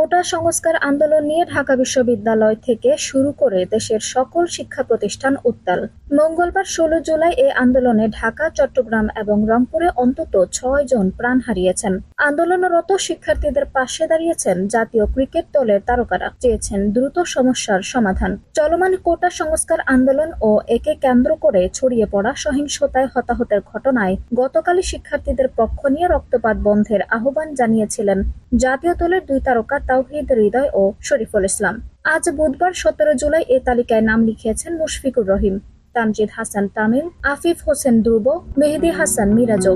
কোটা সংস্কার আন্দোলন নিয়ে ঢাকা বিশ্ববিদ্যালয় থেকে শুরু করে দেশের সকল শিক্ষা প্রতিষ্ঠান উত্তাল। মঙ্গলবার 16 জুলাই এই আন্দোলনে ঢাকা, চট্টগ্রাম এবং রংপুরে অন্তত 6 জন প্রাণ হারিয়েছেন। আন্দোলনরত শিক্ষার্থীদের পাশে দাঁড়িয়েছেন জাতীয় ক্রিকেট দলের তারকারা, চেয়েছেন দ্রুত সমস্যার সমাধান। চলমান কোটা সংস্কার আন্দোলন ও একে কেন্দ্র করে ছড়িয়ে পড়া সহিংসতায় হতাহতের ঘটনায় গতকালই শিক্ষার্থীদের পক্ষ নিয়ে রক্তপাত বন্ধের আহ্বান জানিয়েছিলেন জাতীয় দলের 2 তারকা তাওহিদ হৃদয় ও শরীফুল ইসলাম। আজ বুধবার 17 জুলাই এ তালিকায় নাম লিখিয়েছেন মুশফিকুর রহিম, তানজিদ হাসান তামিম, আফিফ হোসেন ধ্রুব, মেহেদী হাসান মিরাজও।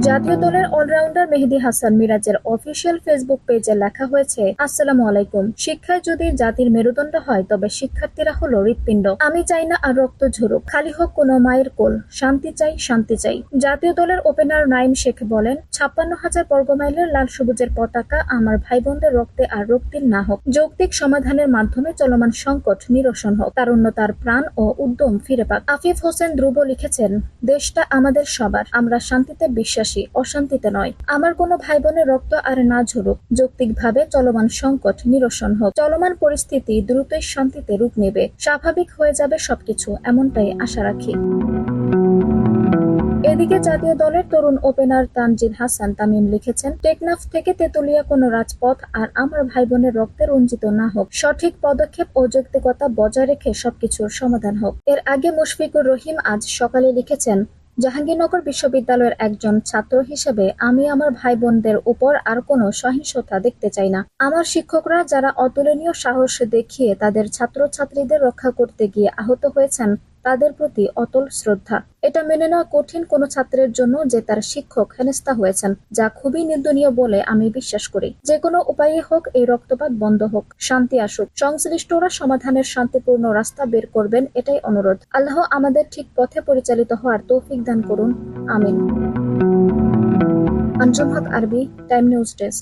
জাতীয় দলের অলরাউন্ডার মেহেদী হাসান মিরাজের অফিসিয়াল ফেসবুক পেজে লেখা হয়েছে, আসসালামু আলাইকুম। শিক্ষায় যদি জাতির মেরুদণ্ড হয় তবে শিক্ষার্থীরা হলো হৃৎপিণ্ড। আমি চাই না আর রক্ত ঝরুক, খালি হোক কোনো মায়ের কোল। শান্তি চাই, শান্তি চাই। জাতীয় দলের ওপেনার নাইম শেখ বলেন, 56,000 বর্গমাইলের লাল সবুজের পতাকা আমার ভাই বোনদের রক্তে আর রক্তিম না হোক। যৌক্তিক সমাধানের মাধ্যমে চলমান সংকট নিরসন হোক, তারুণ্যতার প্রাণ ও উদ্যম ফিরে পাক। আফিফ হোসেন ধ্রুব লিখেছেন, দেশটা আমাদের সবার, আমরা শান্তিতে বিশ্বাসী, অশান্তিতে নয়। আমার কোনো ভাই বোনের রক্ত আর না ঝরুক, যৌক্তিকভাবে চলমান সংকট নিরসন হোক। চলমান পরিস্থিতি দ্রুতই শান্তিতে রূপ নেবে, স্বাভাবিক হয়ে যাবে সবকিছু, এমনটাই আশা রাখি। এদিকে জাতীয় দলের তরুণ ওপেনার তানজিদ হাসান তামিম লিখেছেন, টেকনাফ থেকে তেতুলিয়া কোনো রাজপথ আর আমার ভাই বোনের রক্তে রঞ্জিত না হোক। সঠিক পদক্ষেপ ও যৌক্তিকতা বজায় রেখে সবকিছুর সমাধান হোক। এর আগে মুশফিকুর রহিম আজ সকালে লিখেছেন, জাহাঙ্গীরনগর বিশ্ববিদ্যালয়ের একজন ছাত্র হিসেবে আমি আমার ভাই বোনদের উপর আর কোনো সহিংসতা দেখতে চাই না। আমার শিক্ষকরা যারা অতুলনীয় সাহস দেখিয়ে তাদের ছাত্রছাত্রীদের রক্ষা করতে গিয়ে আহত হয়েছেন, তাদের প্রতি অতল শ্রদ্ধা। এটা মেনে নেওয়া কঠিন কোনো ছাত্রের জন্য যে তার শিক্ষক হেনস্থা হয়েছেন, যা খুবই নিন্দনীয় বলে আমি বিশ্বাস করি। যে কোনো উপায়ে হোক এই রক্তপাত বন্ধ হোক, শান্তি আসুক। সংশ্লিষ্টরা সমাধানের শান্তিপূর্ণ রাস্তা বের করবেন, এটাই অনুরোধ। আল্লাহ আমাদের ঠিক পথে পরিচালিত হওয়ার তৌফিক দান করুন, আমিন। আঞ্জুম হক আরবি, টাইম নিউজ ডেস্ক।